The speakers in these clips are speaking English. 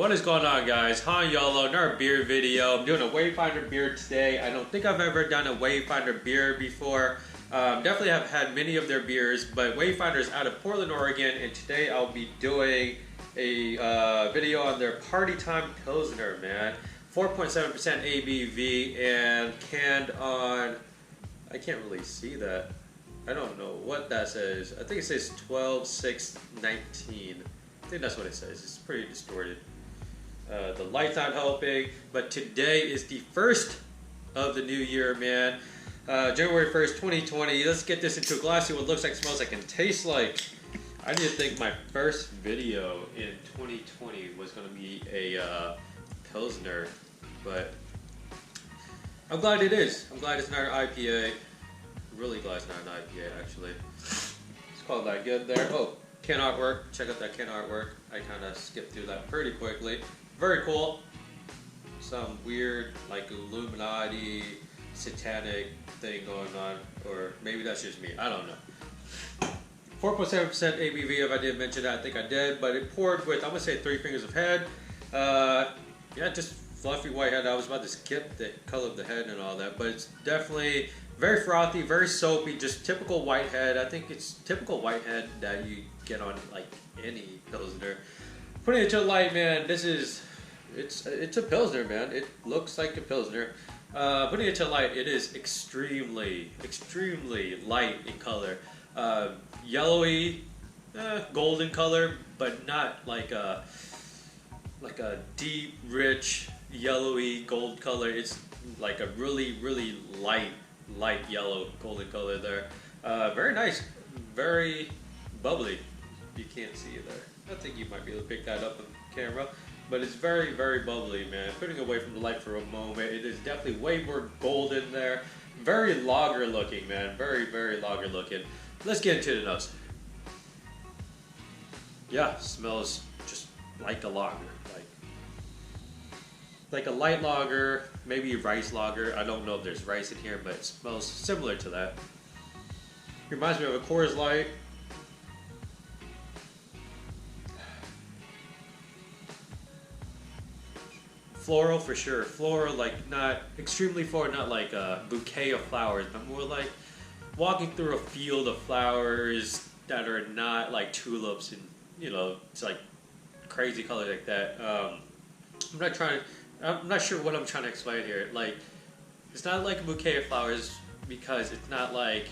What is going on, guys? Han YOLO, another beer video. I'm doing a Wayfinder beer today. I don't think I've ever done a Wayfinder beer before. Definitely have had many of their beers, but Wayfinder is out of Portland, Oregon, and today I'll be doing a video on their Party Time Pilsner, man. 4.7% ABV and canned on, I can't really see that. I don't know what that says. I think it says 12/6/19. I think that's what it says. It's pretty distorted. The light's not helping, but today is the first of the new year, man. January 1st, 2020. Let's get this into a glass, see what it looks like, smells like, and tastes like. I didn't think my first video in 2020 was going to be a Pilsner, but I'm glad it is. I'm glad it's not an IPA. Really glad it's not an IPA, actually. It's called that good there. Oh, can artwork. Check out that can artwork. I kind of skipped through that pretty quickly. Very cool. Some weird, like, Illuminati, satanic thing going on. Or maybe that's just me. I don't know. 4.7% ABV, if I did mention that. I think I did. But it poured with, I'm going to say, 3 fingers of head. Yeah, just fluffy white head. I was about to skip the color of the head and all that. But it's definitely very frothy, very soapy, just typical white head. I think it's typical white head that you get on like any Pilsner. Putting it to light, man, this is, it's a Pilsner, man. It looks like a Pilsner. Putting it to light, it is extremely light in color. Yellowy, golden color, but not like a deep, rich, yellowy gold color. It's like a really light yellow golden color there. Very nice, very bubbly. You can't see it there. I think you might be able to pick that up on camera, but it's very bubbly, man. Putting away from the light for a moment, it is definitely way more golden there. Very lager looking, man. Very lager looking. Let's get into the notes. Yeah, smells just like a lager, like a light lager, maybe rice lager. I don't know if there's rice in here, but it smells similar to that. Reminds me of a Coors Light. Floral for sure. Floral, like not extremely floral, not like a bouquet of flowers, but more like walking through a field of flowers that are not like tulips and, you know, it's like crazy colors like that. I'm not sure what I'm trying to explain here. Like, it's not like a bouquet of flowers because it's not like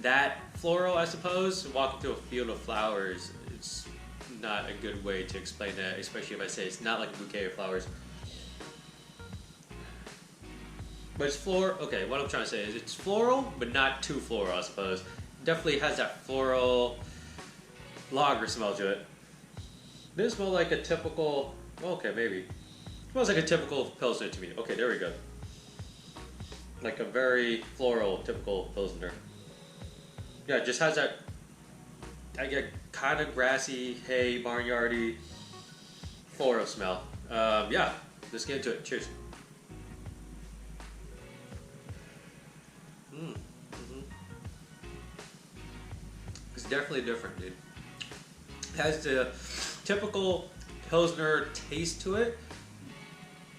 that floral, I suppose. Walking through a field of flowers, it's not a good way to explain that, especially if I say it's not like a bouquet of flowers. But it's floral. Okay, what I'm trying to say is it's floral, but not too floral, I suppose. Definitely has that floral lager smell to it. This smells like a typical, okay, maybe. Smells like a typical Pilsner to me. Okay, there we go. Like a very floral, typical Pilsner. Yeah, it just has that, I get kind of grassy, hay, barnyardy, floral smell. Yeah, let's get into it. Cheers. It's definitely different, dude. It has the typical Pilsner taste to it,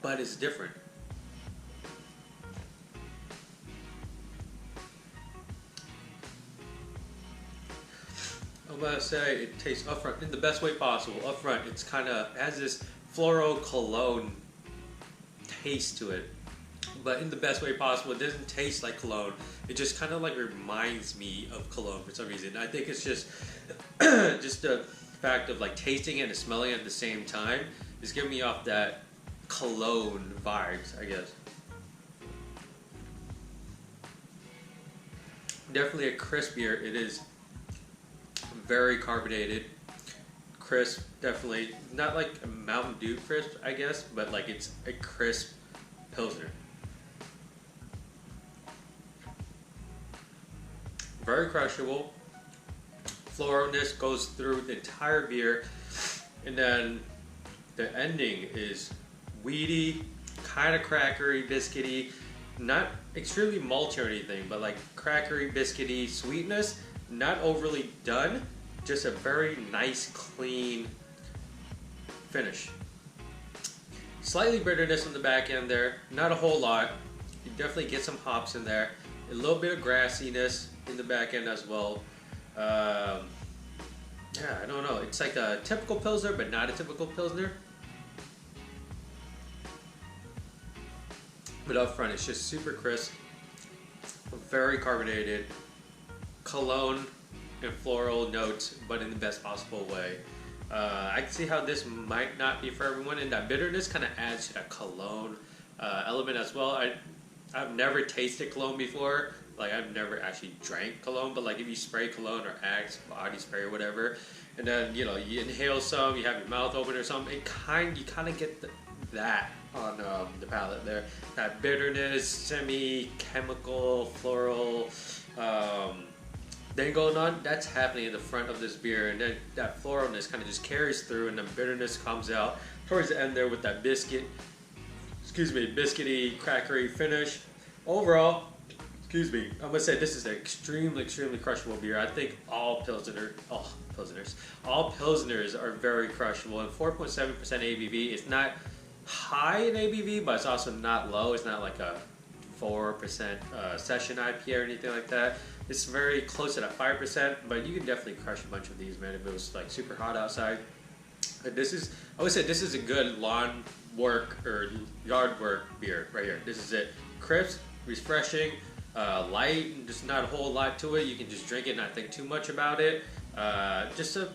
but it's different. I'm gonna say it tastes upfront in the best way possible. Upfront, it's kind of has this floral cologne taste to it, but in the best way possible. It doesn't taste like cologne. It just kind of like reminds me of cologne for some reason. I think it's just just the fact of like tasting it and smelling it at the same time is giving me off that cologne vibes, I guess. Definitely a crisp beer. It is very carbonated, crisp. Definitely not like a Mountain Dew crisp, I guess, but like it's a crisp Pilsner. Very crushable. Floralness goes through the entire beer, and then the ending is weedy, kind of crackery, biscuity, not extremely malty or anything, but like crackery, biscuity sweetness, not overly done, just a very nice, clean finish. Slightly bitterness on the back end there, not a whole lot. You definitely get some hops in there. A little bit of grassiness in the back end as well. Yeah, I don't know. It's like a typical Pilsner, but not a typical Pilsner. But up front, it's just super crisp, very carbonated, cologne and floral notes, but in the best possible way. I can see how this might not be for everyone, and that bitterness kind of adds to that cologne element as well. I've never tasted cologne before. Like, I've never actually drank cologne, but like if you spray cologne or Axe body spray or whatever, and then you inhale some, you have your mouth open or something, you kind of get that on the palate there. That bitterness, semi-chemical, floral thing going on, that's happening in the front of this beer, and then that floralness kind of just carries through, and the bitterness comes out towards the end there with that biscuity, crackery finish. Overall, I'm gonna say this is an extremely crushable beer. I think all Pilsners are very crushable, and 4.7% ABV is not high in ABV, but it's also not low. It's not like a 4% session IPA or anything like that. It's very close to that 5%, but you can definitely crush a bunch of these, man, if it was like super hot outside. But I would say this is a good lawn work or yard work beer right here. This is it. Crisp, refreshing, light, just not a whole lot to it. You can just drink it and not think too much about it. Just a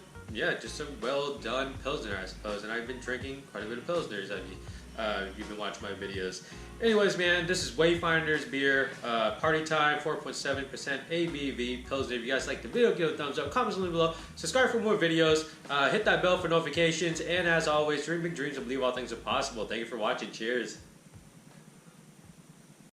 well done Pilsner, I suppose. And I've been drinking quite a bit of Pilsners. If you've been watching my videos. Anyways, man, this is Wayfinder's beer. Party time, 4.7% ABV Pilsner. If you guys like the video, give it a thumbs up. Comments down below. Subscribe for more videos. Hit that bell for notifications. And as always, dream big dreams and believe all things are possible. Thank you for watching. Cheers.